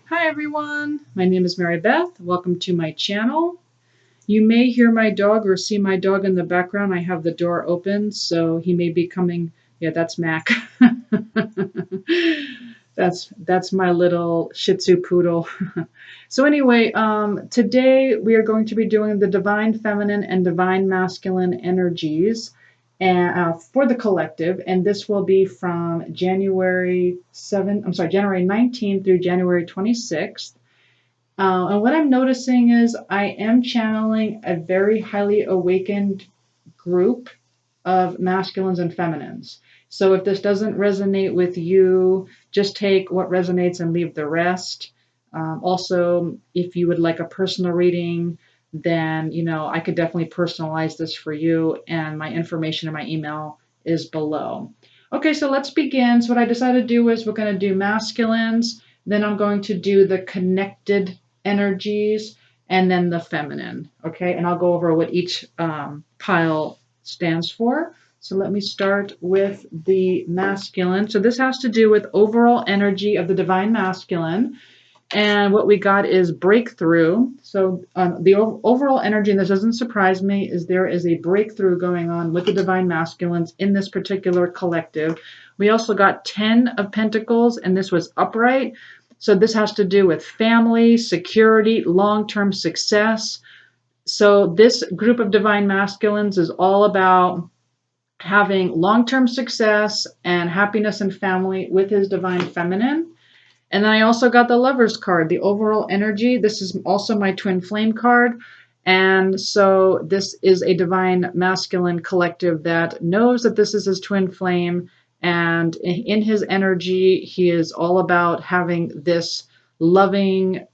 Hi everyone, my name is Mary Beth. Welcome to my channel. You may hear my dog or see my dog in the background. I have the door open, so he may be coming. Yeah, that's Mac. That's my little Shih Tzu poodle. So anyway, today we are going to be doing the divine feminine and divine masculine energies and for the collective, and this will be from January 19th through January 26th. And what I'm noticing is I am channeling a very highly awakened group of masculines and feminines. So if this doesn't resonate with you, just take what resonates and leave the rest. Also, if you would like a personal reading, then I could definitely personalize this for you, and my information in my email is below. Okay, so let's begin. So what I decided to do is we're going to do masculines, then I'm going to do the connected energies, and then the feminine. Okay, and I'll go over what each pile stands for. So let me start with the masculine. So this has to do with overall energy of the divine masculine. And what we got is breakthrough. So the overall energy, and this doesn't surprise me, is there is a breakthrough going on with the divine masculines in this particular collective. We also got 10 of Pentacles, and this was upright. So this has to do with family, security, long-term success. So this group of divine masculines is all about having long-term success and happiness and family with his divine feminine. And then I also got the Lovers card, the overall energy. This is also my Twin Flame card. And so this is a divine masculine collective that knows that this is his twin flame. And in his energy, he is all about having this loving,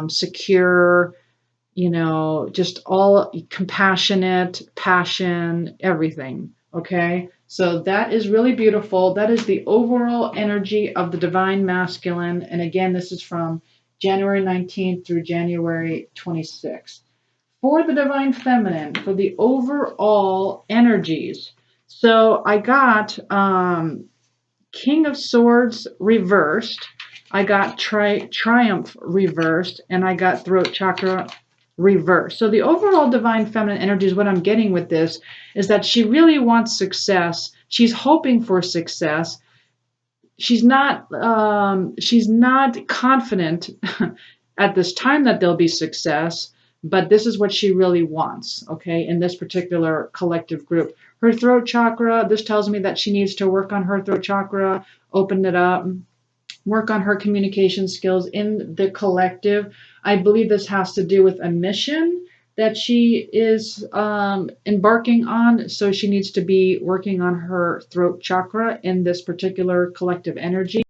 secure, just all compassionate, passion, everything. Okay. So that is really beautiful. That is the overall energy of the divine masculine. And again, this is from January 19th through January 26th. For the divine feminine, for the overall energies. So I got King of Swords reversed. I got Triumph reversed, and I got Throat Chakra reversed. So the overall divine feminine energy is what I'm getting with this, is that she really wants success. She's hoping for success. She's not confident at this time that there'll be success, but this is what she really wants, okay, in this particular collective group. Her throat chakra, this tells me that she needs to work on her throat chakra, open it up, work on her communication skills in the collective. I believe this has to do with a mission that she is embarking on. So she needs to be working on her throat chakra in this particular collective energy.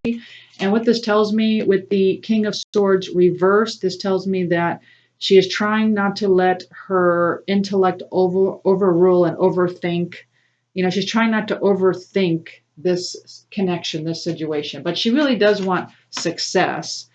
And what this tells me with the King of Swords reversed, this tells me that she is trying not to let her intellect overrule and overthink. She's trying not to overthink this connection, this situation, but she really does want success.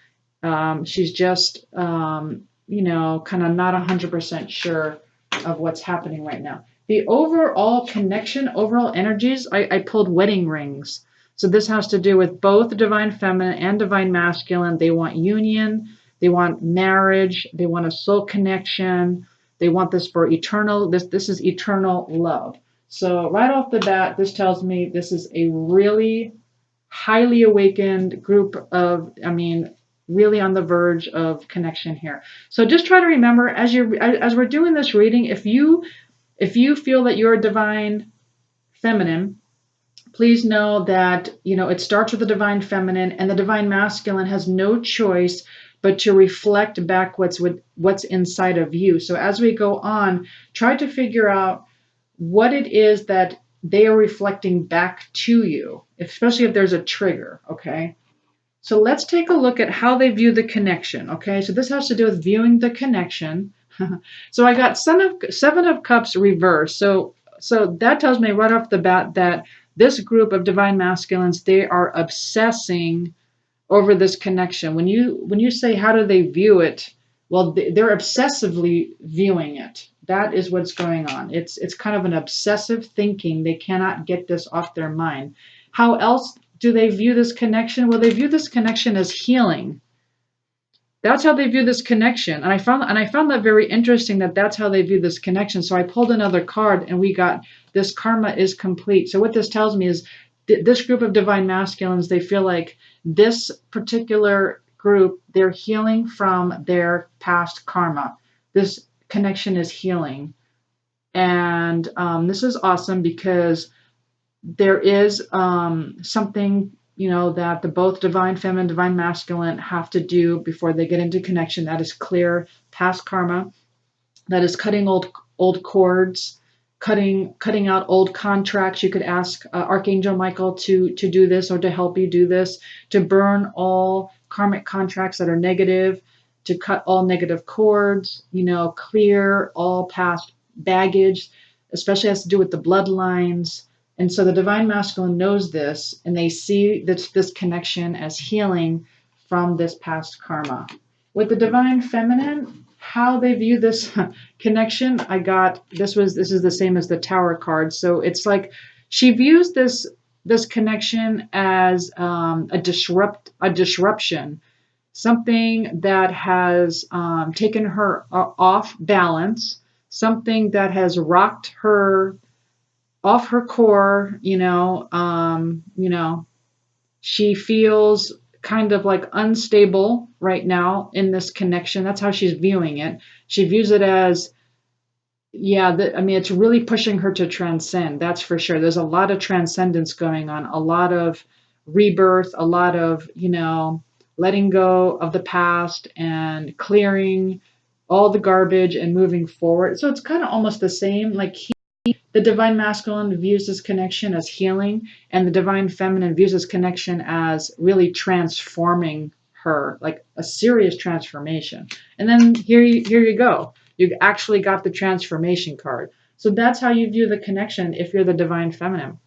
She's just, kind of not 100% sure of what's happening right now. The overall connection, overall energies, I pulled wedding rings. So this has to do with both divine feminine and divine masculine. They want union. They want marriage. They want a soul connection. They want this for eternal. This is eternal love. So right off the bat, this tells me this is a really highly awakened group of, really on the verge of connection here. So just try to remember as we're doing this reading, if you feel that you're a divine feminine, please know that, it starts with the divine feminine, and the divine masculine has no choice but to reflect back what's inside of you. So as we go on, try to figure out what it is that they are reflecting back to you, especially if there's a trigger, okay? So let's take a look at how they view the connection, okay? So this has to do with viewing the connection. So I got Seven of Cups reversed. So that tells me right off the bat that this group of divine masculines, they are obsessing over this connection. When you say how do they view it, well, they're obsessively viewing it. That is what's going on. It's kind of an obsessive thinking. They cannot get this off their mind. How else do they view this connection? Well, they view this connection as healing. That's how they view this connection. And I found that very interesting that that's how they view this connection. So I pulled another card and we got this karma is complete. So what this tells me is this group of divine masculines, they feel like this particular group, they're healing from their past karma. This connection is healing. And this is awesome because there is something, you know, that the both divine feminine, divine masculine have to do before they get into connection. That is clear past karma. That is cutting old cords, cutting out old contracts. You could ask Archangel Michael to do this or to help you do this, to burn all karmic contracts that are negative, to cut all negative cords, you know, clear all past baggage, especially has to do with the bloodlines. And so the divine masculine knows this, and they see this connection as healing from this past karma. With the divine feminine, how they view this connection, I got this is the same as the Tower card. So it's like she views this connection as a disruption, something that has taken her off balance, something that has rocked her off her core. She feels kind of like unstable right now in this connection. That's how she's viewing it. She views it as, yeah, I mean, it's really pushing her to transcend. That's for sure. There's a lot of transcendence going on, a lot of rebirth, a lot of, letting go of the past and clearing all the garbage and moving forward. So it's kind of almost the same. Like the divine masculine views this connection as healing, and the divine feminine views this connection as really transforming her, like a serious transformation. And then here you go. You actually got the transformation card. So that's how you view the connection if you're the divine feminine.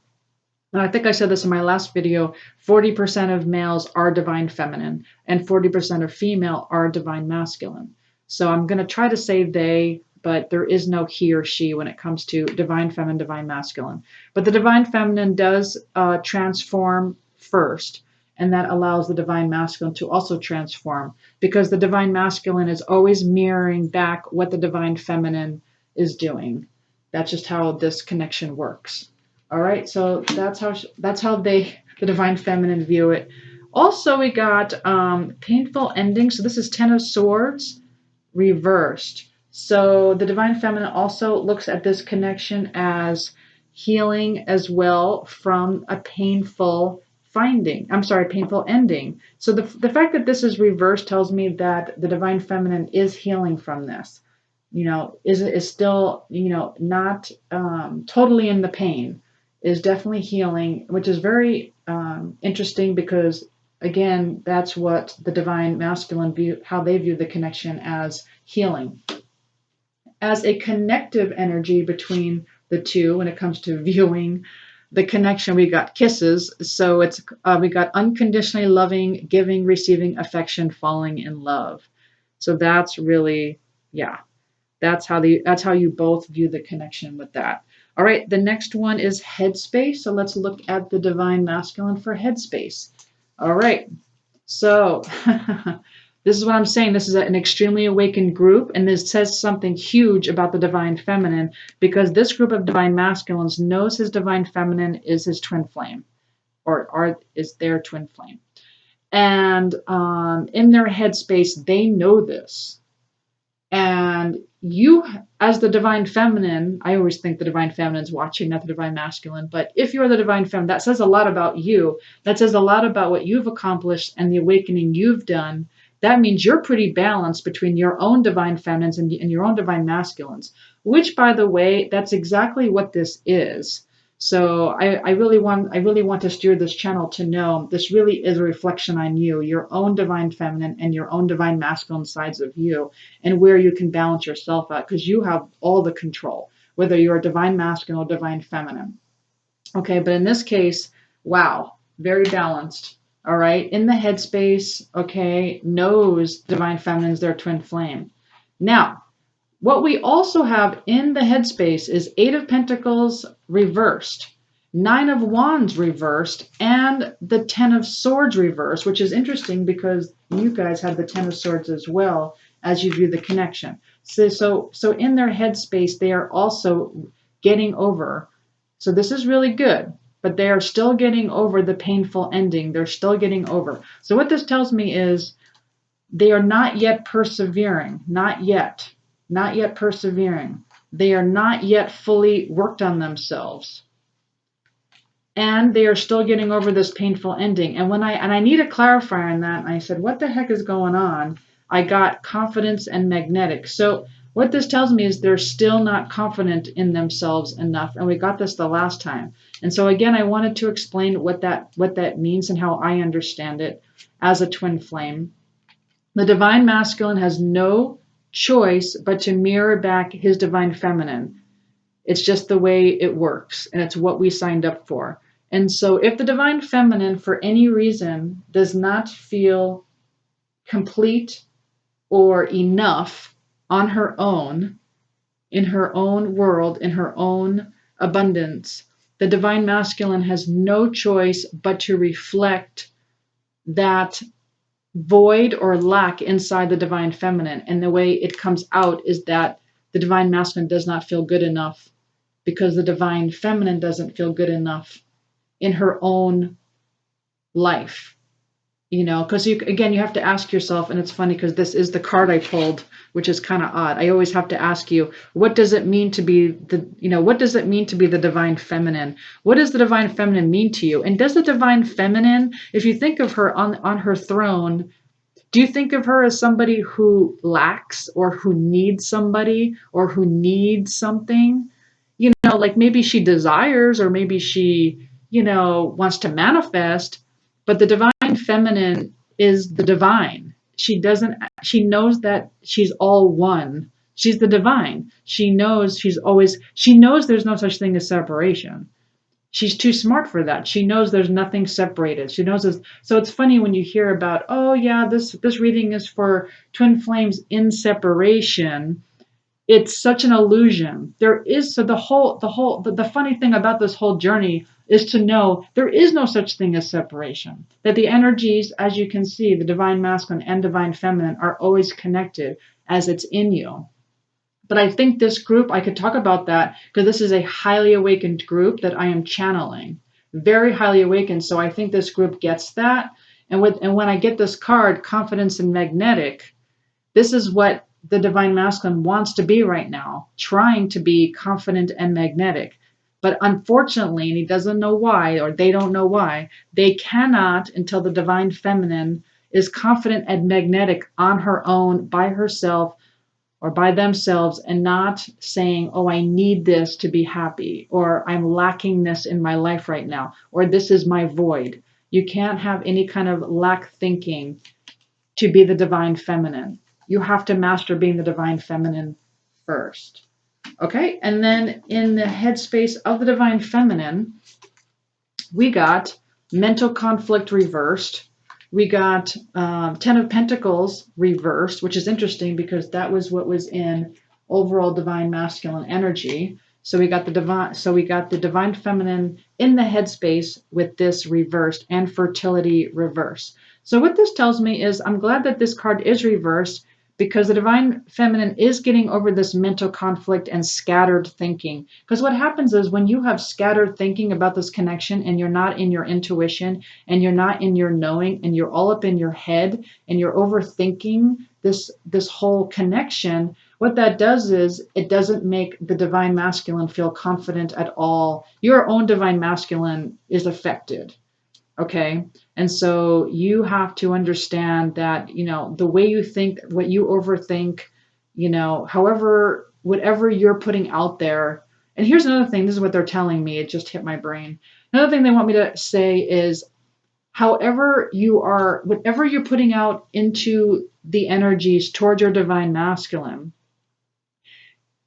And I think I said this in my last video, 40% of males are divine feminine and 40% of female are divine masculine. So I'm going to try to say they, but there is no he or she when it comes to divine feminine, divine masculine. But the divine feminine does transform first, and that allows the divine masculine to also transform, because the divine masculine is always mirroring back what the divine feminine is doing. That's just how this connection works. All right, so that's how the divine feminine view it. Also, we got painful ending. So this is Ten of Swords reversed. So the divine feminine also looks at this connection as healing as well from a painful painful ending. So the fact that this is reversed tells me that the divine feminine is healing from this. Is still, not totally in the pain, is definitely healing, which is very interesting because, again, that's what the divine masculine view, how they view the connection as healing. As a connective energy between the two when it comes to viewing the connection, we got kisses. So it's we got unconditionally loving, giving, receiving affection, falling in love. So that's really, yeah, that's how you both view the connection with that. All right, the next one is headspace. So let's look at the divine masculine for headspace. All right, so this is what I'm saying. This is an extremely awakened group, and this says something huge about the divine feminine, because this group of divine masculines knows his divine feminine is his twin flame, or is their twin flame. And in their headspace, they know this. And you, as the divine feminine, I always think the divine feminine is watching, not the divine masculine. But if you're the divine feminine, that says a lot about you. That says a lot about what you've accomplished and the awakening you've done. That means you're pretty balanced between your own divine feminines and your own divine masculines, which, by the way, that's exactly what this is. So I really want to steer this channel to know this really is a reflection on you, your own divine feminine and your own divine masculine sides of you, and where you can balance yourself out, because you have all the control, whether you're a divine masculine or divine feminine. Okay, but in this case, wow, very balanced. All right, in the headspace, okay, knows divine feminine is their twin flame. Now, what we also have in the headspace is Eight of Pentacles reversed. Nine of Wands reversed, and the Ten of Swords reversed, which is interesting because you guys had the Ten of Swords as well as you do the connection. So in their headspace, they are also getting over. So this is really good, but they are still getting over the painful ending. They're still getting over. So what this tells me is they are not yet persevering, not yet persevering. They are not yet fully worked on themselves. And they are still getting over this painful ending. And I need a clarifier on that. And I said, what the heck is going on? I got confidence and magnetic. So what this tells me is they're still not confident in themselves enough. And we got this the last time. And so again, I wanted to explain what that means and how I understand it as a twin flame. The divine masculine has no choice but to mirror back his divine feminine. It's just the way it works, and it's what we signed up for. And so if the divine feminine, for any reason, does not feel complete or enough on her own, in her own world, in her own abundance, the divine masculine has no choice but to reflect that void or lack inside the divine feminine. And the way it comes out is that the divine masculine does not feel good enough because the divine feminine doesn't feel good enough in her own life. You know, because you have to ask yourself, and it's funny because this is the card I pulled, which is kind of odd. I always have to ask you, what does it mean to be what does it mean to be the divine feminine? What does the divine feminine mean to you? And does the divine feminine, if you think of her on her throne, do you think of her as somebody who lacks or who needs somebody or who needs something? You know, like maybe she desires or maybe she, wants to manifest, but the divine feminine is the divine. She knows that she's all one. She's the divine. She knows there's no such thing as separation. She's too smart for that. She knows there's nothing separated. She knows this. So it's funny when you hear about, oh yeah, this reading is for twin flames in separation. It's such an illusion. There is the funny thing about this whole journey is to know there is no such thing as separation. That the energies, as you can see, the divine masculine and divine feminine are always connected as it's in you. But I think this group, I could talk about that because this is a highly awakened group that I am channeling. Very highly awakened. So I think this group gets that. And when I get this card, confidence and magnetic, this is what the divine masculine wants to be right now, trying to be confident and magnetic. But unfortunately, and he doesn't know why, or they don't know why, they cannot until the divine feminine is confident and magnetic on her own, by herself, or by themselves, and not saying, oh, I need this to be happy, or I'm lacking this in my life right now, or this is my void. You can't have any kind of lack thinking to be the divine feminine. You have to master being the divine feminine first. Okay, and then in the headspace of the divine feminine, we got mental conflict reversed. We got 10 of Pentacles reversed, which is interesting because that was what was in overall divine masculine energy. So we got the divine feminine in the headspace with this reversed, and fertility reverse. So what this tells me is I'm glad that this card is reversed because the divine feminine is getting over this mental conflict and scattered thinking. Because what happens is when you have scattered thinking about this connection and you're not in your intuition and you're not in your knowing and you're all up in your head and you're overthinking this whole connection, what that does is it doesn't make the divine masculine feel confident at all. Your own divine masculine is affected. Okay. And so you have to understand that, the way you think, what you overthink, however, whatever you're putting out there. And here's another thing. This is what they're telling me. It just hit my brain. Another thing they want me to say is, whatever you're putting out into the energies towards your divine masculine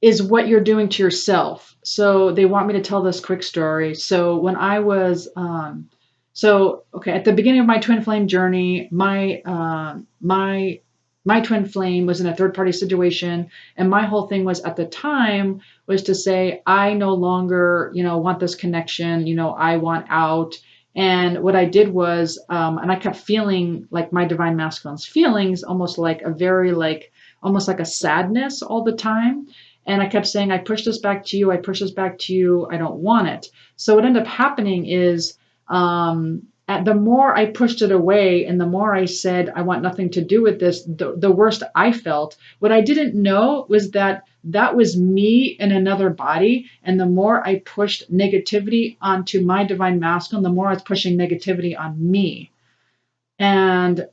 is what you're doing to yourself. So they want me to tell this quick story. So when I was, at the beginning of my twin flame journey, my my twin flame was in a third party situation. And my whole thing was at the time was to say, I no longer, want this connection, I want out. And what I did was, and I kept feeling like my divine masculine's feelings, almost like a very almost like a sadness all the time. And I kept saying, I push this back to you. I push this back to you. I don't want it. So what ended up happening is, the more I pushed it away and the more I said, I want nothing to do with this, the worse I felt. What I didn't know was that that was me in another body. And the more I pushed negativity onto my divine masculine, the more I was pushing negativity on me. And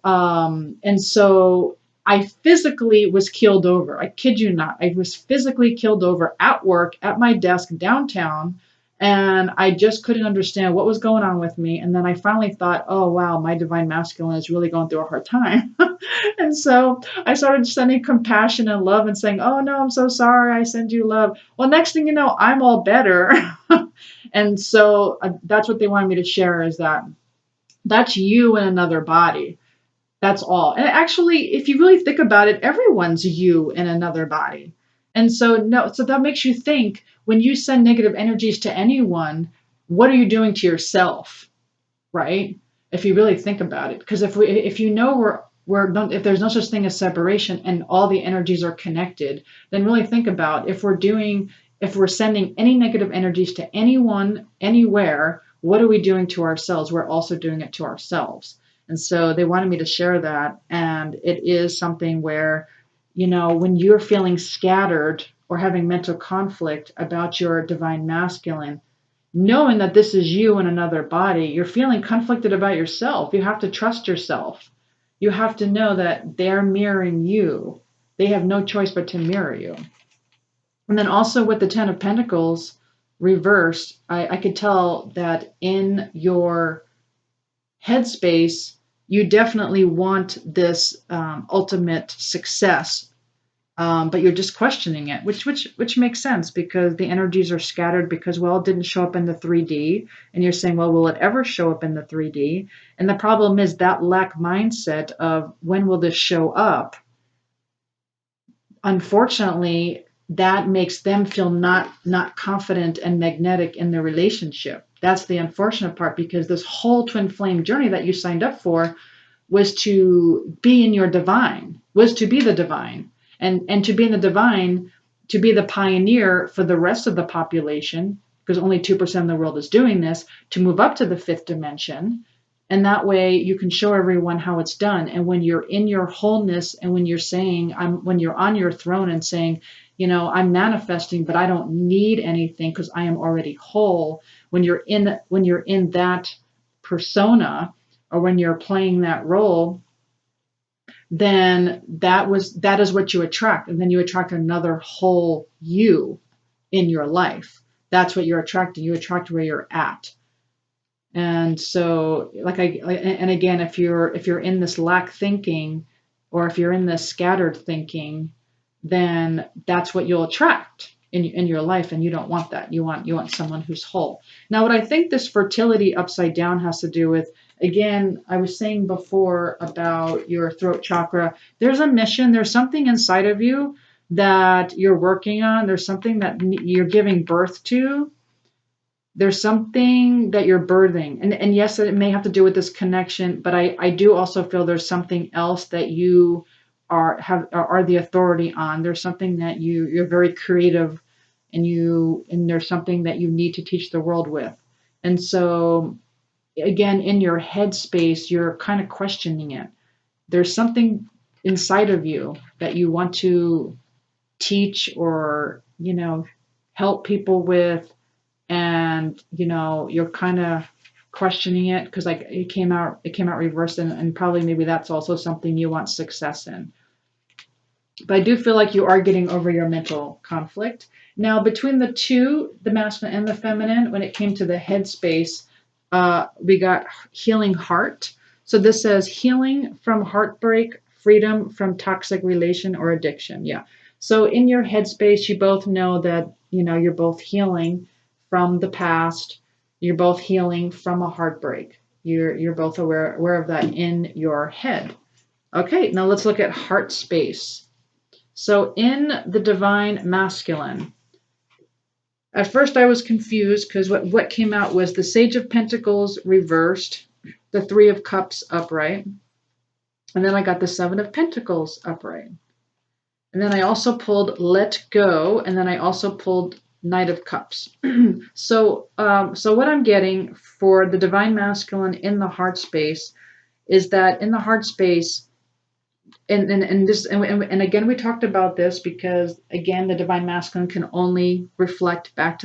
so I physically was keeled over. I kid you not. I was physically keeled over at work, at my desk downtown, and I just couldn't understand what was going on with me. And then I finally thought, oh wow, my divine masculine is really going through a hard time. And so I started sending compassion and love and saying, oh no, I'm so sorry. I send you love. Well, next thing you know, I'm all better. And so that's what they wanted me to share, is that that's you in another body. That's all. And actually, if you really think about it, everyone's you in another body. And so, no, so that makes you think, when you send negative energies to anyone, what are you doing to yourself? Right? If you really think about it. Because if you know if there's no such thing as separation and all the energies are connected, then really think about, if we're sending any negative energies to anyone, anywhere, what are we doing to ourselves? We're also doing it to ourselves. And so they wanted me to share that. And it is something where, when you're feeling scattered or having mental conflict about your divine masculine, knowing that this is you in another body, you're feeling conflicted about yourself. You have to trust yourself. You have to know that they're mirroring you. They have no choice but to mirror you. And then also with the Ten of Pentacles reversed, I could tell that in your headspace, you definitely want this ultimate success, but you're just questioning it, which makes sense, because the energies are scattered, because, well, it didn't show up in the 3D. And you're saying, well, will it ever show up in the 3D? And the problem is that lack mindset of, when will this show up? Unfortunately, that makes them feel not confident and magnetic in their relationship. That's the unfortunate part, because this whole twin flame journey that you signed up for was to be in your divine, was to be the divine, and to be in the divine, to be the pioneer for the rest of the population, because only 2% of the world is doing this, to move up to the fifth dimension. And that way you can show everyone how it's done. And when you're in your wholeness, and when you're saying, when you're on your throne and saying, I'm manifesting, but I don't need anything because I am already whole. When you're in that persona, or when you're playing that role, then that is what you attract. And then you attract another whole you in your life. That's what you're attracting. You attract where you're at. And so, and again, if you're in this lack thinking, or if you're in this scattered thinking, then that's what you'll attract in your life, and you don't want that. You want someone who's whole. Now, what I think this fertility upside down has to do with, again, I was saying before about your throat chakra. There's a mission. There's something inside of you that you're working on. There's something that you're giving birth to. There's something that you're birthing. And yes, it may have to do with this connection, but I do also feel there's something else that you are the authority on. There's something that you're very creative, and there's something that you need to teach the world with. And so again, in your headspace, you're kind of questioning it. There's something inside of you that you want to teach, or help people with, and you're kind of questioning it, because it came out reversed, and probably maybe that's also something you want success in. But I do feel like you are getting over your mental conflict. Now, between the two, the masculine and the feminine, when it came to the headspace, we got healing heart. So this says healing from heartbreak, freedom from toxic relation or addiction. Yeah. So in your headspace, you both know that, you're both healing from the past. You're both healing from a heartbreak. You're both aware of that in your head. Okay, now let's look at heart space. So in the divine masculine, at first I was confused because what came out was the Sage of Pentacles reversed, the Three of Cups upright, and then I got the Seven of Pentacles upright. And then I also pulled Let Go, and then I also pulled Knight of Cups. So what I'm getting for the divine masculine in the heart space is that in the heart space, and again we talked about this because again the divine masculine can only reflect back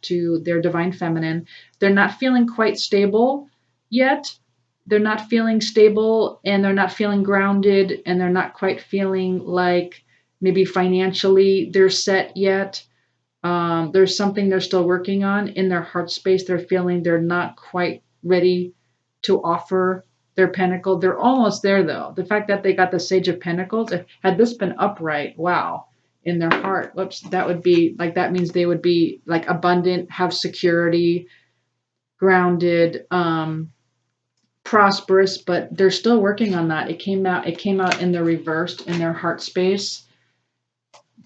to their divine feminine. They're not feeling quite stable yet. They're not feeling stable, and they're not feeling grounded, and they're not quite feeling like maybe financially they're set yet. There's something they're still working on in their heart space. They're feeling they're not quite ready to offer their pentacle. They're almost there though. The fact that they got the Sage of Pentacles, had this been upright, wow, in their heart, whoops, that would be like, that means they would be like abundant, have security, grounded, prosperous, but they're still working on that. It came out in the reversed in their heart space.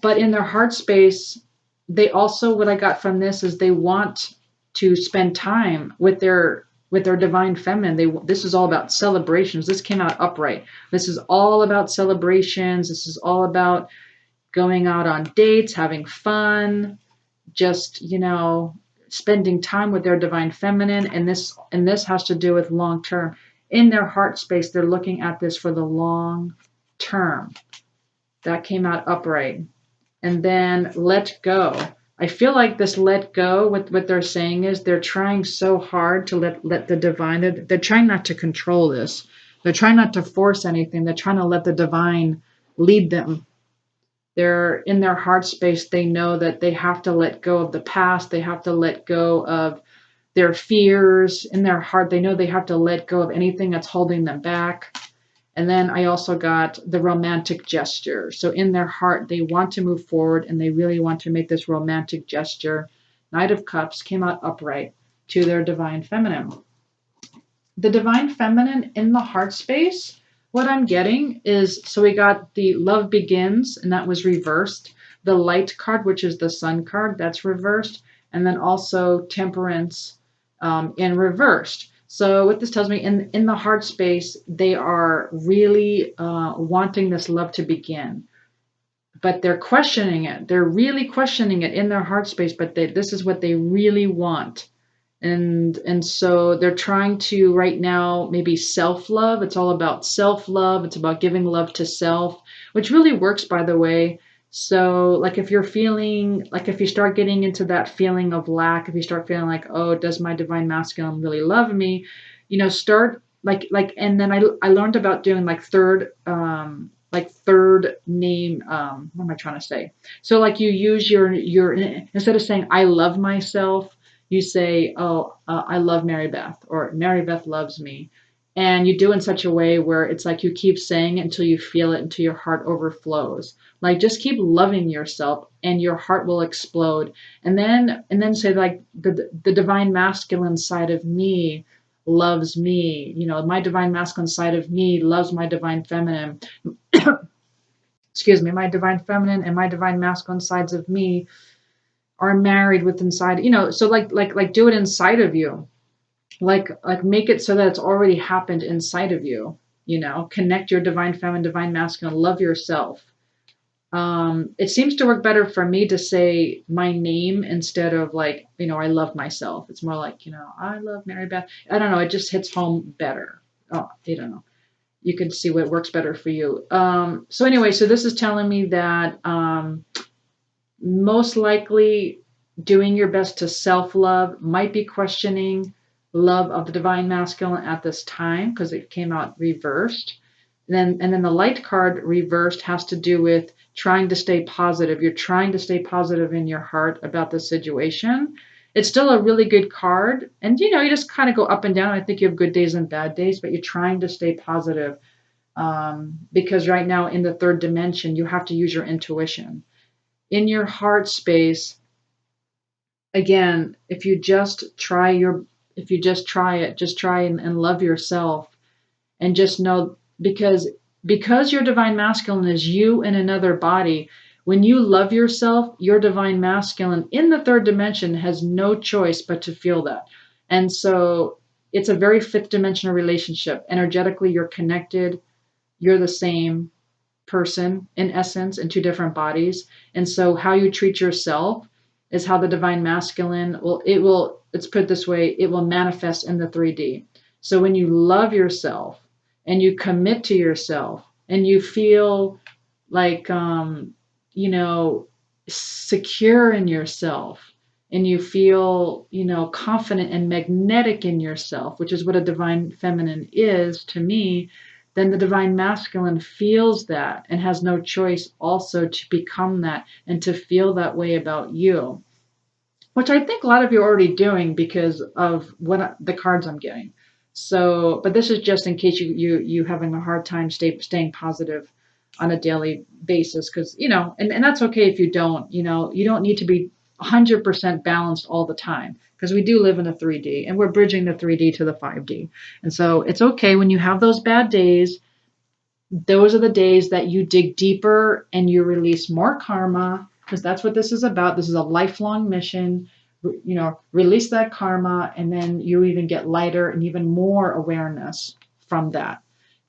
But in their heart space, they also, what I got from this is they want to spend time with their divine feminine. This is all about celebrations. This came out upright. This is all about celebrations. This is all about going out on dates, having fun, just, spending time with their divine feminine. And this has to do with long term. In their heart space, they're looking at this for the long term. That came out upright. And then let go. I feel like this let go, what they're saying is they're trying so hard to let the divine, they're trying not to control this. They're trying not to force anything. They're trying to let the divine lead them. They're in their heart space. They know that they have to let go of the past. They have to let go of their fears. In their heart, they know they have to let go of anything that's holding them back. And then I also got the romantic gesture. So in their heart, they want to move forward and they really want to make this romantic gesture. Knight of Cups came out upright to their divine feminine. The divine feminine in the heart space, what I'm getting is, so we got the Love Begins, and that was reversed. The Light card, which is the Sun card, that's reversed. And then also Temperance in reversed. So what this tells me, in the heart space, they are really wanting this love to begin, but they're questioning it. They're really questioning it in their heart space, but this is what they really want. And so they're trying to right now maybe self-love. It's all about self-love. It's about giving love to self, which really works, by the way. So like if you're feeling like, if you start getting into that feeling of lack, if you start feeling like, oh, does my divine masculine really love me, start and then I learned about doing like third name, what am I trying to say? So like you use your instead of saying I love myself, you say, oh, I love Mary Beth, or Mary Beth loves me. And you do in such a way where it's like you keep saying it until you feel it, until your heart overflows. Like just keep loving yourself and your heart will explode. And then say like the divine masculine side of me loves me. My divine masculine side of me loves my divine feminine. Excuse me, my divine feminine and my divine masculine sides of me are married with inside, so like do it inside of you, like make it so that it's already happened inside of you. Connect your divine feminine, divine masculine, love yourself. It seems to work better for me to say my name instead of like, I love myself. It's more like, I love Mary Beth. I don't know, it just hits home better. Oh, I don't know, you can see what works better for you. So anyway, so this is telling me that most likely doing your best to self-love, might be questioning love of the divine masculine at this time because it came out reversed. And then the Light card reversed has to do with trying to stay positive. You're trying to stay positive in your heart about the situation. It's still a really good card. And you just kind of go up and down. I think you have good days and bad days, but you're trying to stay positive. Because right now in the third dimension, you have to use your intuition. In your heart space, again, if you just try it, just try and love yourself, and just know, because Because your divine masculine is you in another body, when you love yourself, your divine masculine in the third dimension has no choice but to feel that. And so it's a very fifth dimensional relationship. Energetically, you're connected, you're the same person in essence in two different bodies. And so how you treat yourself is how the divine masculine let's put it this way, it will manifest in the 3D. So when you love yourself and you commit to yourself and you feel like you know, secure in yourself, and you feel, confident and magnetic in yourself, which is what a divine feminine is to me, then the divine masculine feels that and has no choice also to become that and to feel that way about you, which I think a lot of you are already doing because of the cards I'm getting. So, but this is just in case you having a hard time staying positive on a daily basis, because and that's okay if you don't. You don't need to be 100% balanced all the time, because we do live in a 3D and we're bridging the 3D to the 5D, and so it's okay when you have those bad days. Those are the days that you dig deeper and you release more karma, because that's what this is about. This is a lifelong mission. Release that karma, and then you even get lighter and even more awareness from that.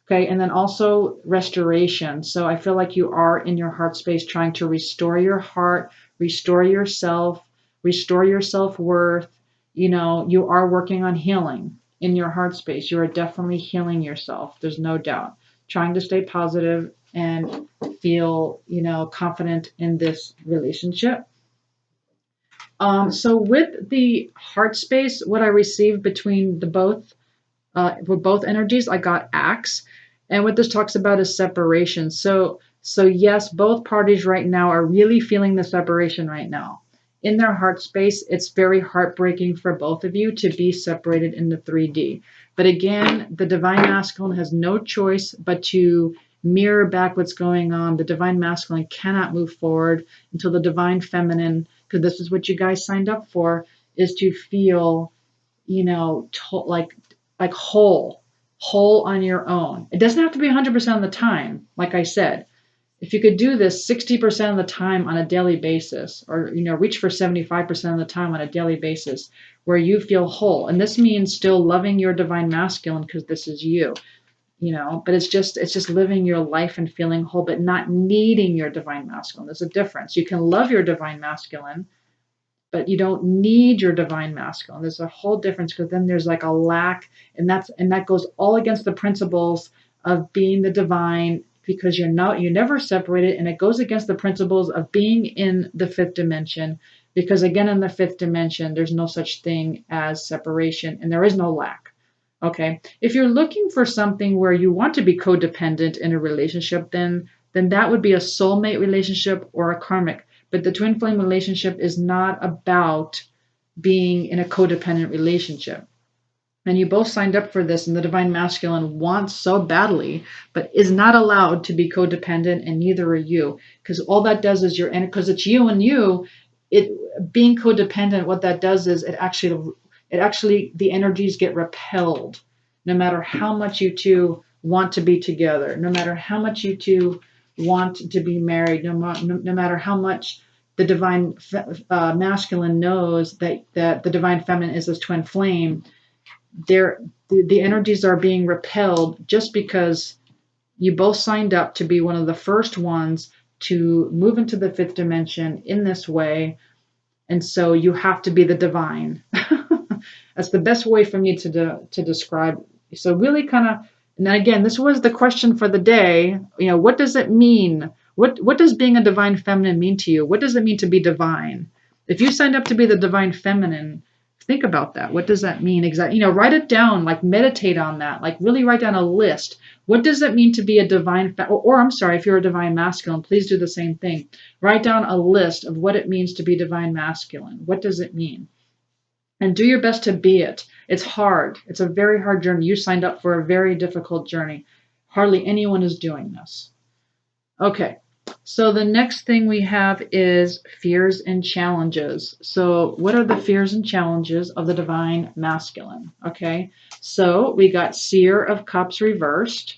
Okay, and then also restoration. So I feel like you are in your heart space trying to restore your heart, restore yourself, restore your self-worth. You are working on healing in your heart space. You are definitely healing yourself. There's no doubt. Trying to stay positive and feel, confident in this relationship. So with the heart space, what I received between with both energies, I got axe. And what this talks about is separation. So yes, both parties right now are really feeling the separation right now. In their heart space, it's very heartbreaking for both of you to be separated in the 3D. But again, the divine masculine has no choice but to mirror back what's going on. The divine masculine cannot move forward until the divine feminine, because this is what you guys signed up for, is to feel, like whole on your own. It doesn't have to be 100% of the time. Like I said, if you could do this 60% of the time on a daily basis, or reach for 75% of the time on a daily basis, where you feel whole. And this means still loving your divine masculine, because this is you. But it's just living your life and feeling whole, but not needing your divine masculine. There's a difference. You can love your divine masculine, but you don't need your divine masculine. There's a whole difference, because then there's like a lack, and that goes all against the principles of being the divine, because you never separate it, and it goes against the principles of being in the fifth dimension, because again, in the fifth dimension, there's no such thing as separation, and there is no lack. Okay, if you're looking for something where you want to be codependent in a relationship, then that would be a soulmate relationship or a karmic. But the twin flame relationship is not about being in a codependent relationship. And you both signed up for this, and the divine masculine wants so badly, but is not allowed to be codependent, and neither are you. Because all that does is because it's you and you, being codependent, what that does is it actually, the energies get repelled, no matter how much you two want to be together, no matter how much you two want to be married, no matter how much the divine masculine knows that the divine feminine is this twin flame. The energies are being repelled just because you both signed up to be one of the first ones to move into the fifth dimension in this way. And so you have to be the divine. That's the best way for me to describe. So really kind of, and then again, this was the question for the day. What does it mean? What does being a divine feminine mean to you? What does it mean to be divine? If you signed up to be the divine feminine, think about that. What does that mean exactly? Write it down, like meditate on that, like really write down a list. What does it mean to be a divine, or I'm sorry, if you're a divine masculine, please do the same thing. Write down a list of what it means to be divine masculine. What does it mean? And do your best to be it. It's hard. It's a very hard journey. You signed up for a very difficult journey. Hardly anyone is doing this. Okay. So the next thing we have is fears and challenges. So what are the fears and challenges of the divine masculine? Okay. So we got Seer of Cups reversed.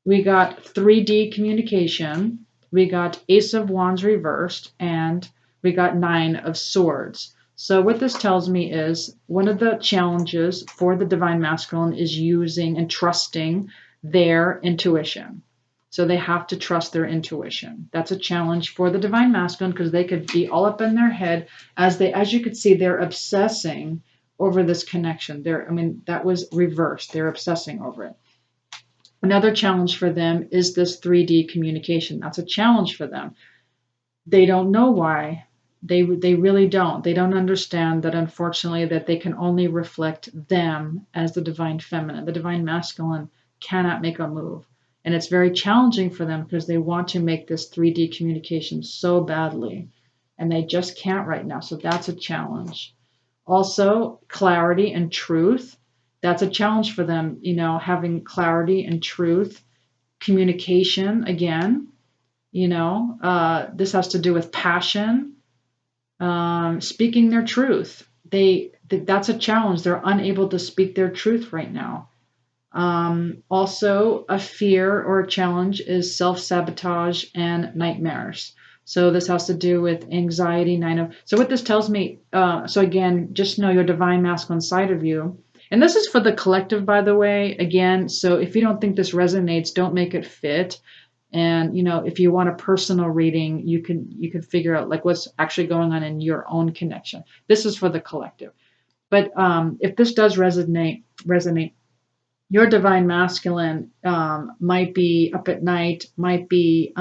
We got 3D communication. We got Ace of Wands reversed, and we got Nine of Swords. So what this tells me is one of the challenges for the Divine Masculine is using and trusting their intuition. So they have to trust their intuition. That's a challenge for the Divine Masculine because they could be all up in their head as you could see, they're obsessing over this connection. That was reversed. They're obsessing over it. Another challenge for them is this 3D communication. That's a challenge for them. They don't know why. They really don't. They don't understand that, unfortunately, that they can only reflect them as the divine feminine. The divine masculine cannot make a move. And it's very challenging for them because they want to make this 3D communication so badly. And they just can't right now. So that's a challenge. Also, clarity and truth. That's a challenge for them, having clarity and truth. Communication, again, this has to do with passion, speaking their truth. That's a challenge. They're unable to speak their truth right now. Also, a fear or a challenge is self-sabotage and nightmares. So this has to do with anxiety. So what this tells me, so again, just know your divine masculine side of you. And this is for the collective, by the way, again. So if you don't think this resonates, don't make it fit. And, if you want a personal reading, you can figure out like what's actually going on in your own connection. This is for the collective. But if this does resonate, your divine masculine might be up at night, might be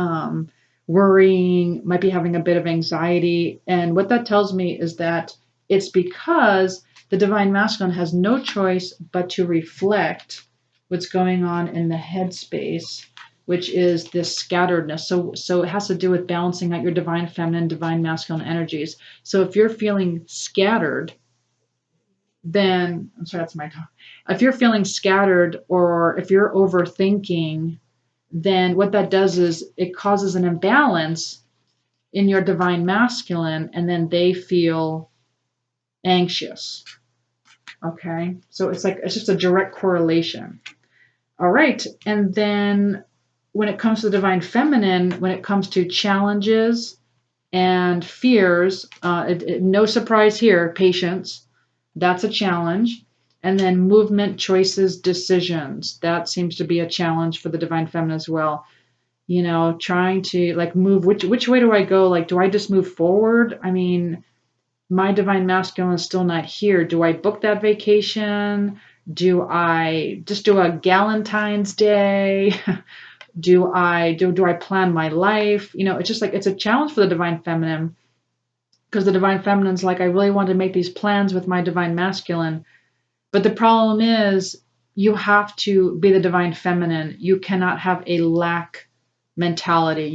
worrying, might be having a bit of anxiety. And what that tells me is that it's because the divine masculine has no choice but to reflect what's going on in the headspace, which is this scatteredness. So it has to do with balancing out your divine feminine, divine masculine energies. So if you're feeling scattered, then, I'm sorry, that's my talk. If you're feeling scattered or if you're overthinking, then what that does is it causes an imbalance in your divine masculine, and then they feel anxious. Okay, so it's just a direct correlation. All right, and then when it comes to the divine feminine, when it comes to challenges and fears, no surprise here, patience. That's a challenge. And then movement, choices, decisions. That seems to be a challenge for the divine feminine as well. Trying to move, which way do I go? Do I just move forward? My divine masculine is still not here. Do I book that vacation? Do I just do a Galentine's Day? Do I plan my life? It's just it's a challenge for the divine feminine. Because the divine feminine's I really want to make these plans with my divine masculine. But the problem is you have to be the divine feminine. You cannot have a lack mentality.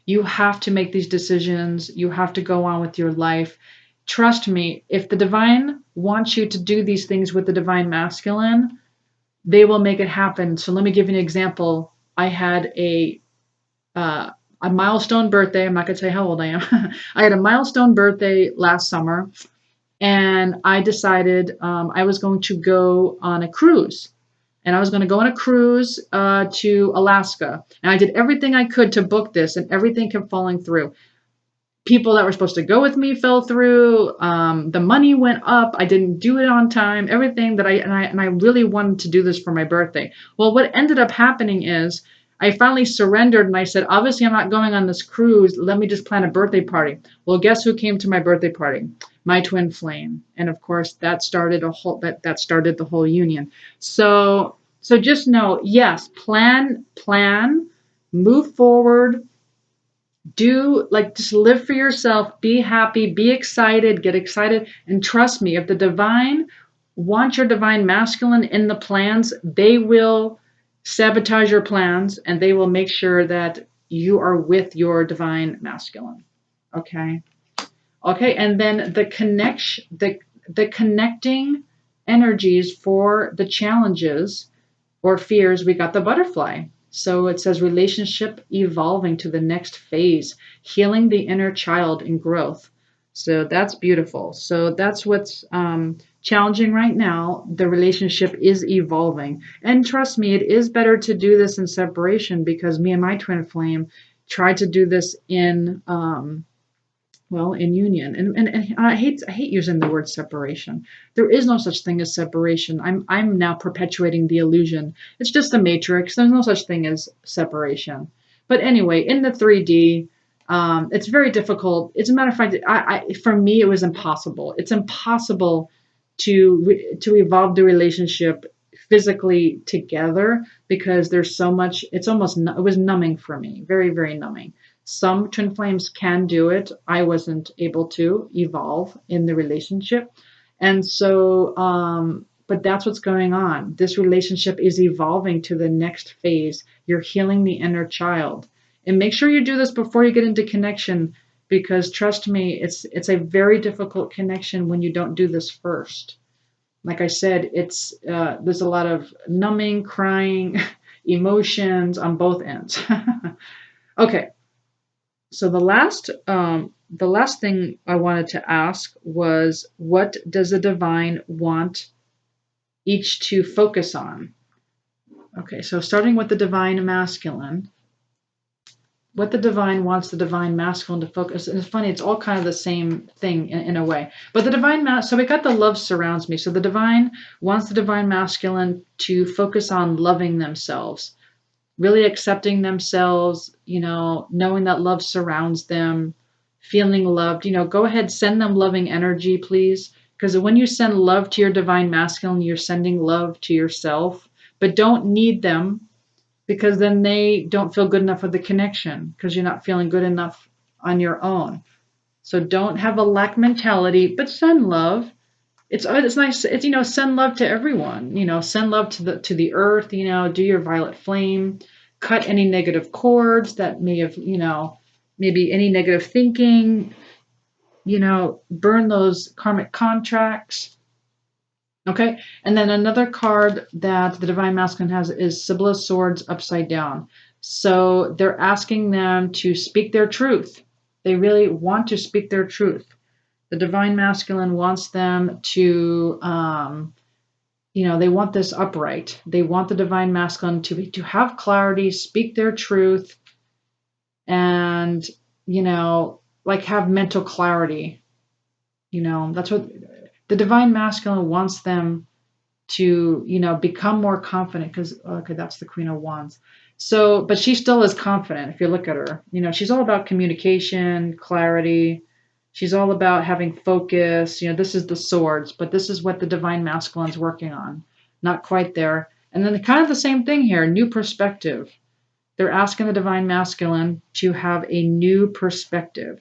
You have to make these decisions. You have to go on with your life. Trust me, if the divine wants you to do these things with the divine masculine, they will make it happen. So let me give you an example. I had a milestone birthday. I'm not going to say how old I am. I had a milestone birthday last summer, and I decided I was going to go on a cruise. And I was going to go on a cruise to Alaska. And I did everything I could to book this, and everything kept falling through. People that were supposed to go with me fell through. The money went up. I didn't do it on time. Everything that I really wanted to do this for my birthday. Well, what ended up happening is I finally surrendered and I said, obviously I'm not going on this cruise. Let me just plan a birthday party. Well, guess who came to my birthday party? My twin flame. And of course that started that started the whole union. So just know, yes, plan, move forward, just live for yourself, be happy, be excited, get excited. And trust me, if the divine wants your divine masculine in the plans, they will sabotage your plans and they will make sure that you are with your divine masculine. Okay. And then the connecting energies for the challenges or fears, we got the butterfly. So it says relationship evolving to the next phase, healing the inner child and growth. So that's beautiful. So that's what's challenging right now. The relationship is evolving. And trust me, it is better to do this in separation, because me and my twin flame tried to do this in well, in union. And I hate using the word separation. There is no such thing as separation. I'm now perpetuating the illusion. It's just a matrix. There's no such thing as separation. But anyway, in the 3D, it's very difficult. As a matter of fact, for me it was impossible. It's impossible to evolve the relationship physically together, because there's so much. It's almost it was numbing for me. Very, very numbing. Some twin flames can do it. I wasn't able to evolve in the relationship. And so, but that's what's going on. This relationship is evolving to the next phase. You're healing the inner child. And make sure you do this before you get into connection, because trust me, it's a very difficult connection when you don't do this first. Like I said, it's there's a lot of numbing, crying, emotions on both ends. Okay. So the last thing I wanted to ask was, what does the divine want each to focus on? Okay, so starting with the divine masculine, what the divine wants the divine masculine to focus. And it's funny, it's all kind of the same thing in a way. But the divine so we got the love surrounds me. So the divine wants the divine masculine to focus on loving themselves, really accepting themselves, knowing that love surrounds them, feeling loved. Go ahead, send them loving energy, please. Because when you send love to your divine masculine, you're sending love to yourself. But don't need them, because then they don't feel good enough with the connection, because you're not feeling good enough on your own. So don't have a lack mentality, but send love. It's nice. It's send love to everyone. Send love to the earth. Do your violet flame, cut any negative cords that may have maybe any negative thinking. Burn those karmic contracts. Okay, and then another card that the divine masculine has is Sibyl of Swords upside down. So they're asking them to speak their truth. They really want to speak their truth. The divine masculine wants them to, they want this upright. They want the divine masculine to have clarity, speak their truth, and, like have mental clarity. That's what the divine masculine wants them to, become more confident, because, okay, that's the Queen of Wands. So, but she still is confident if you look at her. She's all about communication, clarity. She's all about having focus. This is the swords, but this is what the divine masculine's working on. Not quite there. And then kind of the same thing here, new perspective. They're asking the divine masculine to have a new perspective.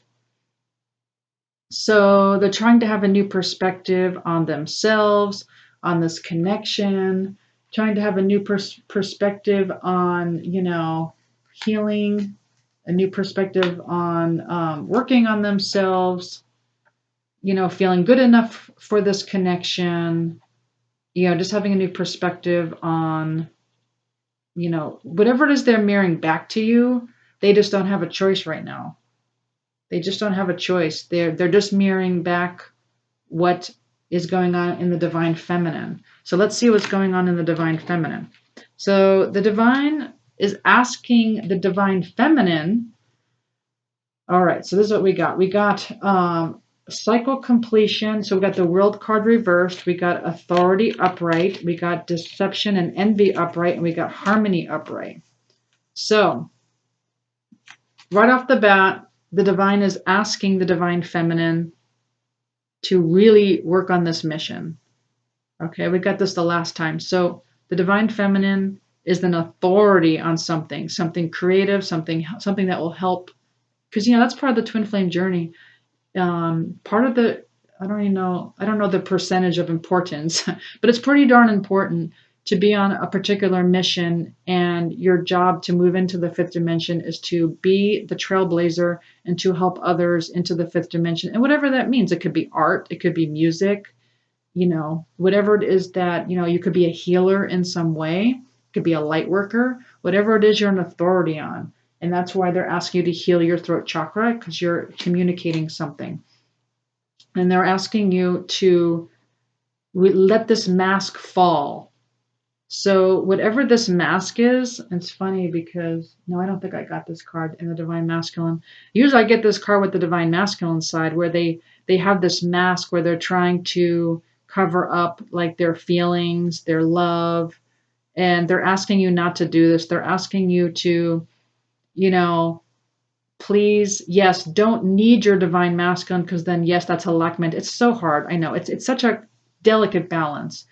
So they're trying to have a new perspective on themselves, on this connection, trying to have a new perspective on, healing, a new perspective on working on themselves, feeling good enough for this connection, just having a new perspective on, whatever it is they're mirroring back to you. They just don't have a choice right now. They just don't have a choice. They're just mirroring back what is going on in the divine feminine. So let's see what's going on in the divine feminine. So the divine is asking the divine feminine. All right, so this is what we got. We got cycle completion. So we got the world card reversed. We got authority upright. We got deception and envy upright. And we got harmony upright. So right off the bat, the divine is asking the divine feminine to really work on this mission. Okay, we got this the last time. So the divine feminine is an authority on something creative, something that will help. Because, that's part of the twin flame journey. Part of the, I don't know the percentage of importance, but it's pretty darn important to be on a particular mission, and your job to move into the fifth dimension is to be the trailblazer and to help others into the fifth dimension. And whatever that means, it could be art, it could be music, whatever it is that, you could be a healer in some way, it could be a light worker, whatever it is you're an authority on. And that's why they're asking you to heal your throat chakra, because you're communicating something. And they're asking you to We let this mask fall. So whatever this mask is, it's funny because no, I don't think I got this card in the Divine Masculine. Usually I get this card with the Divine Masculine side where they have this mask where they're trying to cover up like their feelings, their love, and they're asking you not to do this. They're asking you to, you know, please, yes, don't need your Divine Masculine because then yes, that's a lackment. It's so hard. I know. It's such a delicate balance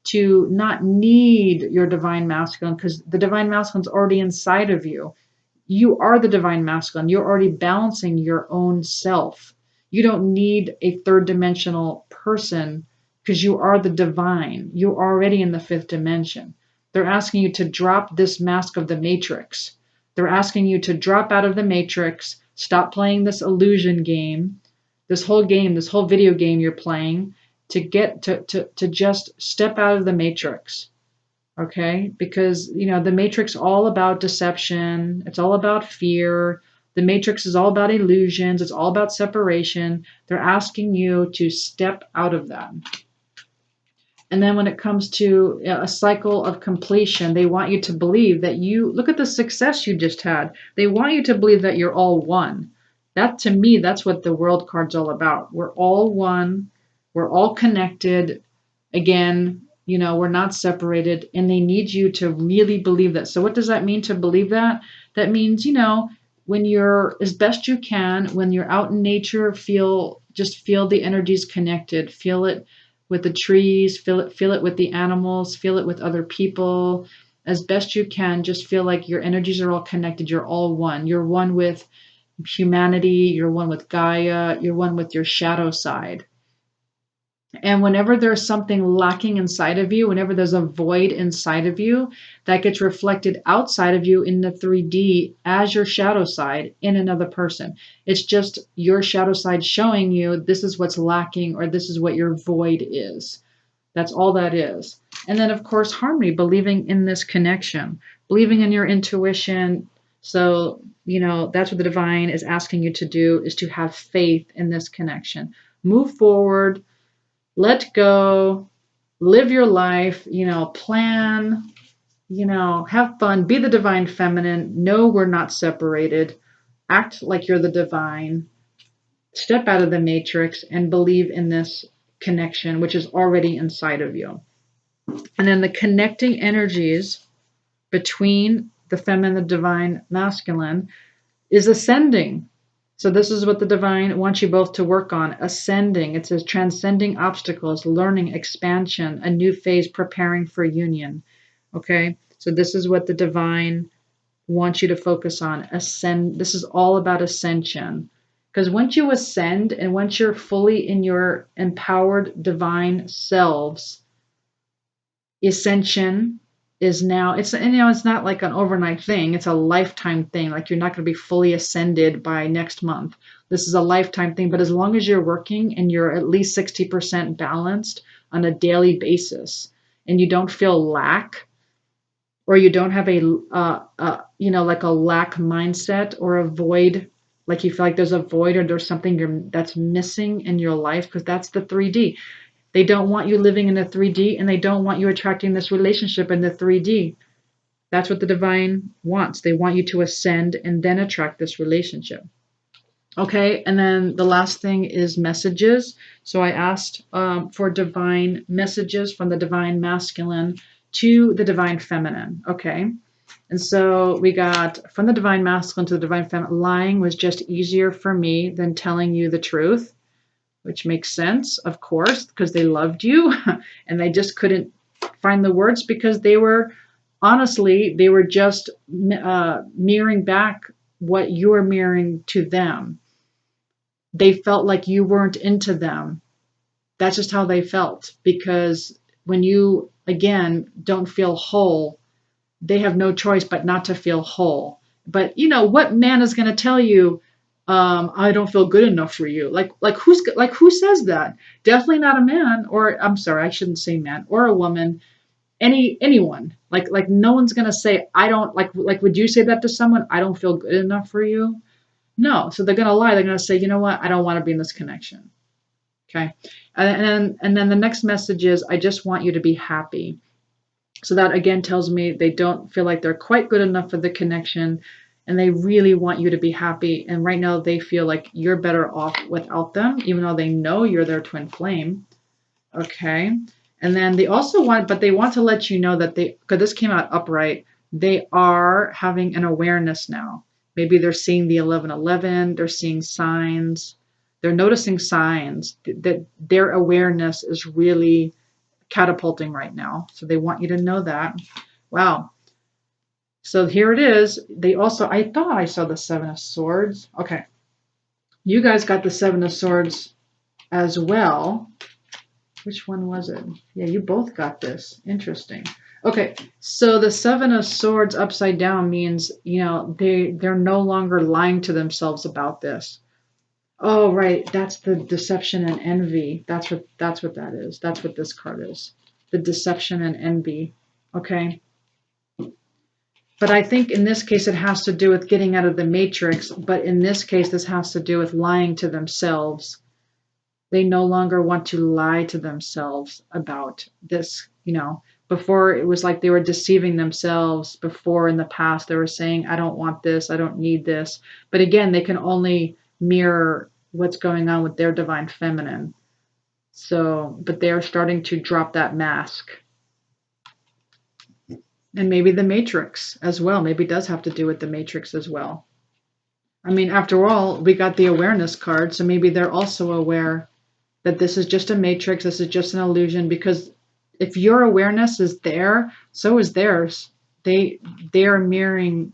to not need your Divine Masculine because the Divine Masculine's already inside of you. You are the Divine Masculine. You're already balancing your own self. You don't need a third dimensional person because you are the divine. You're already in the fifth dimension. They're asking you to drop this mask of the matrix. They're asking you to drop out of the matrix, stop playing this illusion game, this whole video game you're playing, to get to just step out of the matrix. Okay, because the matrix is all about deception, it's all about fear, the matrix is all about illusions, it's all about separation. They're asking you to step out of that. And then when it comes to a cycle of completion, they want you to believe that you look at the success you just had. They want you to believe that you're all one. That, to me, that's what the world card's all about. We're all one, we're all connected. Again, we're not separated, and they need you to really believe that. So what does that mean to believe that? That means, when you're as best you can, when you're out in nature, just feel the energies connected, feel it with the trees, feel it with the animals, feel it with other people. As best you can, just feel like your energies are all connected. You're all one. You're one with humanity. You're one with Gaia. You're one with your shadow side. And whenever there's something lacking inside of you, whenever there's a void inside of you, that gets reflected outside of you in the 3D as your shadow side in another person. It's just your shadow side showing you this is what's lacking or this is what your void is. That's all that is. And then, of course, harmony, believing in this connection, believing in your intuition. So, that's what the divine is asking you to do, is to have faith in this connection. Move forward. Let go, live your life, plan, have fun, be the divine feminine. No, we're not separated. Act like you're the divine. Step out of the matrix and believe in this connection, which is already inside of you. And then the connecting energies between the feminine and the divine masculine is ascending. So this is what the divine wants you both to work on. Ascending. It says transcending obstacles, learning, expansion, a new phase, preparing for union. Okay. So this is what the divine wants you to focus on. Ascend. This is all about ascension. Because once you ascend and once you're fully in your empowered divine selves, ascension is now, it's not like an overnight thing, it's a lifetime thing. Like, you're not going to be fully ascended by next month. This is a lifetime thing. But as long as you're working and you're at least 60% balanced on a daily basis, and you don't feel lack, or you don't have like a lack mindset or a void, like you feel like there's a void or there's something that's missing in your life, because that's the 3D. They don't want you living in the 3D, and they don't want you attracting this relationship in the 3D. That's what the divine wants. They want you to ascend and then attract this relationship. Okay, and then the last thing is messages. So I asked for divine messages from the divine masculine to the divine feminine. Okay, and so we got from the divine masculine to the divine feminine. Lying was just easier for me than telling you the truth, which makes sense, of course, because they loved you and they just couldn't find the words, because they were just mirroring back what you were mirroring to them. They felt like you weren't into them. That's just how they felt, because when you, again, don't feel whole, they have no choice but not to feel whole. But what man is going to tell you, I don't feel good enough for you? Who says that? Definitely not a man, or I'm sorry, I shouldn't say man, or a woman, anyone. Like no one's gonna say, I don't like would you say that to someone? I don't feel good enough for you? No. So they're gonna lie. They're gonna say, you know what? I don't want to be in this connection. Okay. And then the next message is, I just want you to be happy. So that again tells me they don't feel like they're quite good enough for the connection, and they really want you to be happy. And right now they feel like you're better off without them, even though they know you're their twin flame. Okay. And then they also want, but they want to let you know that because this came out upright, they are having an awareness now. Maybe they're seeing the 1111, they're seeing signs, they're noticing signs that their awareness is really catapulting right now. So they want you to know that. Wow. So here it is. They also, I thought I saw the Seven of Swords. Okay. You guys got the Seven of Swords as well. Which one was it? Yeah, you both got this. Interesting. Okay, so the Seven of Swords upside down means, they're no longer lying to themselves about this. Oh, right, that's the deception and envy. That's what that is. That's what this card is. The deception and envy. Okay. But I think in this case it has to do with getting out of the matrix, but in this case this has to do with lying to themselves. They no longer want to lie to themselves about this. Before it was like they were deceiving themselves. Before in the past they were saying, I don't want this, I don't need this. But again, they can only mirror what's going on with their divine feminine. So, but they're starting to drop that mask. And maybe the matrix as well. Maybe it does have to do with the matrix as well. I mean, after all, we got the awareness card, so maybe they're also aware that this is just a matrix, this is just an illusion, because if your awareness is there, so is theirs. They're mirroring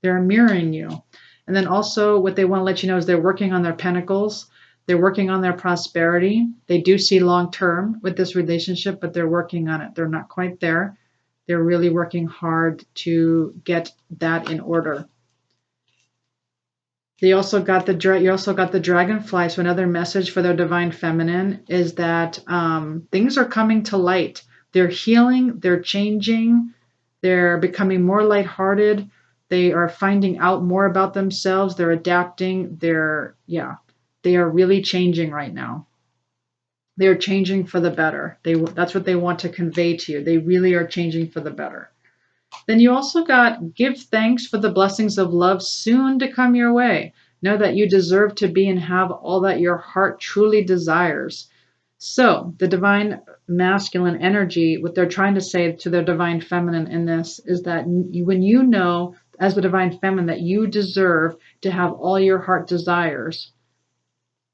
you. And then also what they want to let you know is they're working on their pentacles, they're working on their prosperity. They do see long term with this relationship, but they're working on it. They're not quite there. They're really working hard to get that in order. You also got the dragonfly. So another message for their divine feminine is that things are coming to light. They're healing. They're changing. They're becoming more lighthearted. They are finding out more about themselves. They're adapting. They are really changing right now. They are changing for the better. That's what they want to convey to you. They really are changing for the better. Then you also got, give thanks for the blessings of love soon to come your way. Know that you deserve to be and have all that your heart truly desires. So the divine masculine energy, what they're trying to say to their divine feminine in this is that when you know as the divine feminine that you deserve to have all your heart desires,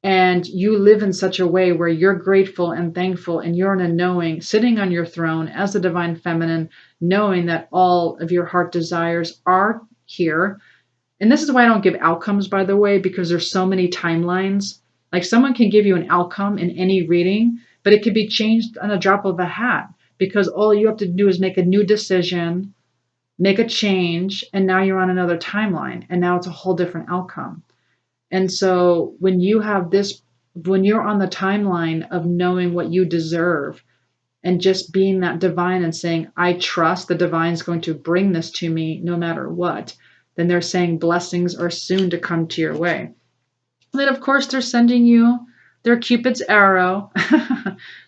and you live in such a way where you're grateful and thankful and you're in a knowing, sitting on your throne as the divine feminine, knowing that all of your heart desires are here. And this is why I don't give outcomes, by the way, because there's so many timelines. Like someone can give you an outcome in any reading, but it could be changed on a drop of a hat, because all you have to do is make a new decision, make a change, and now you're on another timeline, and now it's a whole different outcome. And so when you're on the timeline of knowing what you deserve and just being that divine and saying, I trust the divine's going to bring this to me no matter what, then they're saying blessings are soon to come to your way. And then of course they're sending you their Cupid's arrow.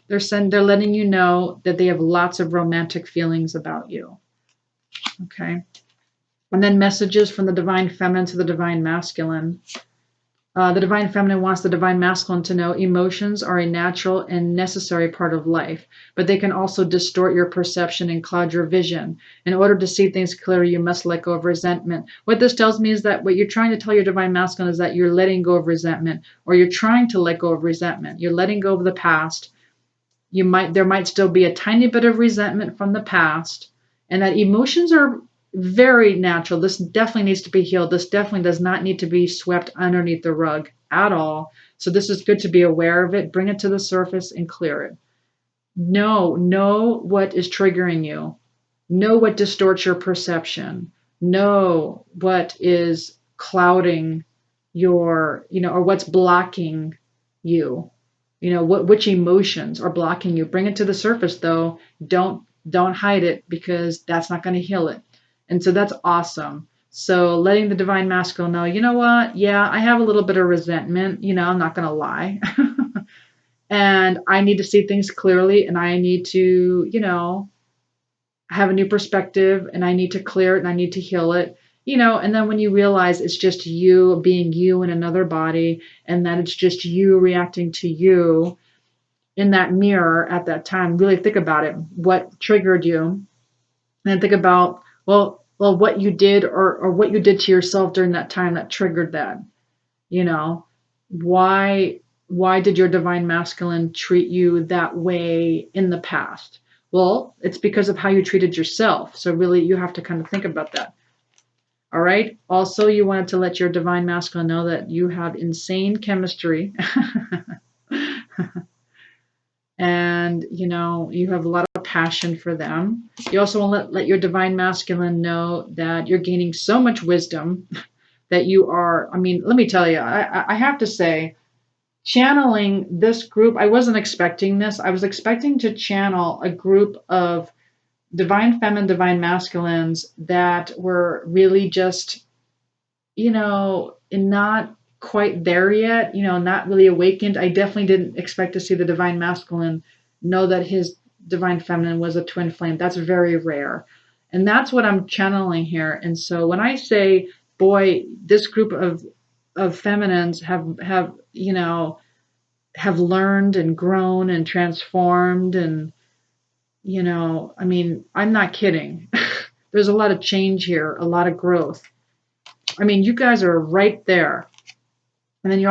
They're letting you know that they have lots of romantic feelings about you. Okay. And then messages from the divine feminine to the divine masculine. The divine feminine wants the divine masculine to know emotions are a natural and necessary part of life, but they can also distort your perception and cloud your vision. In order to see things clearly, you must let go of resentment. What this tells me is that what you're trying to tell your divine masculine is that you're letting go of resentment, or you're trying to let go of resentment. You're letting go of the past. There might still be a tiny bit of resentment from the past, and that emotions are very natural. This definitely needs to be healed. This definitely does not need to be swept underneath the rug at all. So this is good to be aware of it, bring it to the surface and clear it. Know what is triggering you. Know what distorts your perception. Know what is clouding your, or what's blocking you. Which emotions are blocking you. Bring it to the surface though. Don't hide it, because that's not going to heal it. And so that's awesome. So letting the divine masculine know, you know what? Yeah, I have a little bit of resentment. I'm not going to lie. and I need to see things clearly, and I need to, have a new perspective, and I need to clear it, and I need to heal it. And then when you realize it's just you being you in another body, and that it's just you reacting to you in that mirror at that time, really think about it. What triggered you? And then think about, what you did, or what you did to yourself during that time that triggered that. You know, why why did your divine masculine treat you that way in the past? Well, it's because of how you treated yourself. So really you have to kind of think about that. All right. Also, you wanted to let your divine masculine know that you have insane chemistry. And you have a lot of passion for them. You also want to let your divine masculine know that you're gaining so much wisdom that you are, I mean, let me tell you, I have to say, channeling this group, I wasn't expecting this. I was expecting to channel a group of divine feminine, divine masculines that were really just, not quite there yet, not really awakened. I definitely didn't expect to see the divine masculine know that his divine feminine was a twin flame. That's very rare. And that's what I'm channeling here. And so when I say, boy, this group of feminines have learned and grown and transformed, and I mean, I'm not kidding. There's a lot of change here, a lot of growth. I mean, you guys are right there. And then you're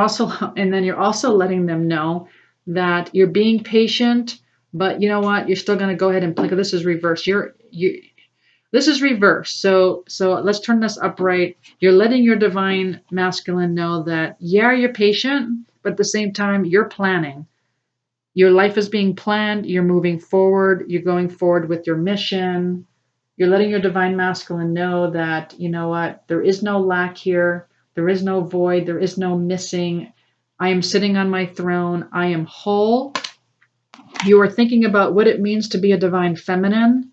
also letting them know that you're being patient, but you know what? You're still going to go ahead and this is reverse. This is reverse. So let's turn this upright. You're letting your divine masculine know that, yeah, you're patient, but at the same time, you're planning. Your life is being planned. You're moving forward. You're going forward with your mission. You're letting your divine masculine know that, you know what, there is no lack here. There is no void. There is no missing. I am sitting on my throne. I am whole. You are thinking about what it means to be a divine feminine.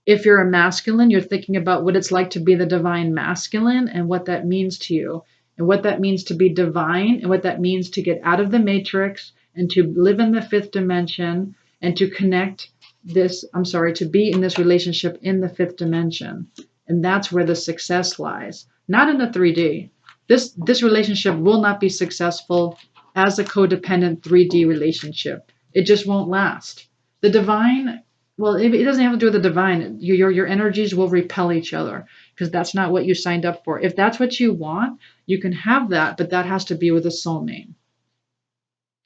If you're a masculine, you're thinking about what it's like to be the divine masculine and what that means to you, and what that means to be divine, and what that means to get out of the matrix and to live in the fifth dimension, and to to be in this relationship in the fifth dimension. And that's where the success lies, not in the 3D. This relationship will not be successful as a codependent 3D relationship. It just won't last. The divine, well, it doesn't have to do with the divine. Your energies will repel each other, because that's not what you signed up for. If that's what you want, you can have that, but that has to be with a soulmate.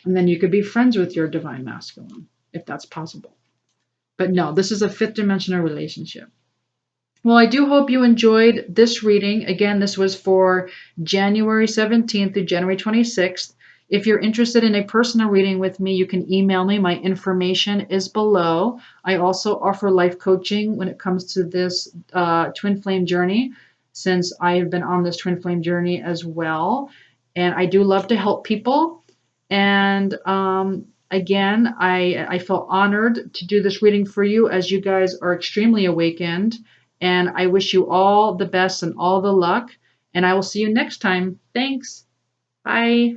And then you could be friends with your divine masculine, if that's possible. But no, this is a fifth dimensional relationship. Well, I do hope you enjoyed this reading. Again, this was for January 17th through January 26th. If you're interested in a personal reading with me, you can email me. My information is below. I also offer life coaching when it comes to this twin flame journey, since I have been on this twin flame journey as well. And I do love to help people. And again, I feel honored to do this reading for you, as you guys are extremely awakened. And I wish you all the best and all the luck. And I will see you next time. Thanks. Bye.